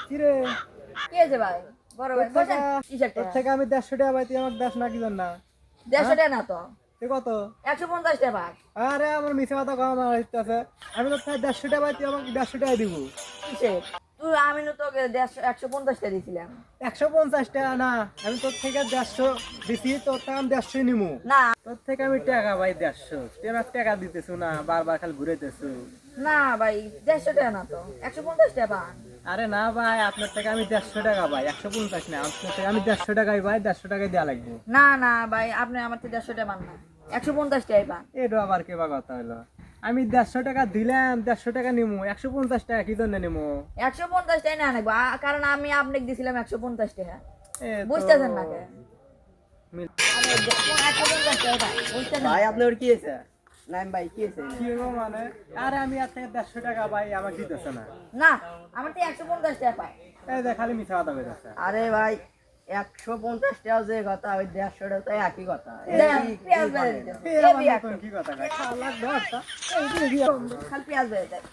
কিরে কি হয়েছে ভাই? বড় ভাই বসেন। কিসের তোর টাকা? থেকে আমি 150 টাকা পাই, তুই আমাকে দাস না কি জন্য? 150 টাকা না তো, তুই কত? 150 টাকা ভাগ। আরে আমার মিছে কথা কম আমার আছে। আমি তোর থেকে 150 টাকা পাই, তুই আমাকে 150 টাকা দিব। কিসের? তুই আমি তো তোকে 150 টাকা দিয়েছিলাম। 150 টাকা না, আমি তোর থেকে 150 দিছি, তোর থেকে আমি 150 নিমু। না তোর থেকে আমি টাকা পাই 150, তুই আমাকে টাকা দিতেছ না, বারবার খালি ঘুরাইতেছ। না ভাই, 150 টাকা না তো, 150 টাকা পান। আরে না ভাই, আপনার থেকে আমি 150 টাকা পাই, 150 না, আপনার থেকে আমি 150 টাকাই পাই, 150 টাকাই দেওয়া লাগবে। না না ভাই, আপনি আমার থেকে 150 টাকা পান না, 150 টাকাই পান। এটা আবার কেবা কথা হলো? আমি 150 টাকা দিলাম, 150 টাকা নিমু, 150 টাকা কি জন্য নিমু? 150 টাকা না নেবো, কারণ আমি আপনাকে দিয়েছিলাম 150 টাকা। এ তো বুঝতেছেন না কে? মিল- 150 টাকা ভাই, বুঝতেছেন না? ভাই আপনার কি হয়েছে? নাইম ভাই কি হয়েছে? কি হইবো মানে? আরে আমি আর থেকে 150 টাকা পাই, আমাকে দিতেছে না। না, আমার থেকে 150 টাকা পাই। এই যে খালি মিথ্যা কথা কইতাছে। আরে ভাই 150 টাকা যে কথা ওই 150 টাকা তো একই কথা। দেন, পেঁয়াজ বেড়ে দিতেন। ফের আমার নতুন কি কথা কয়? খাওয়া লাগবে একটা। এই যে দিয়ে খালি পেঁয়াজ বেড়ে দেয়।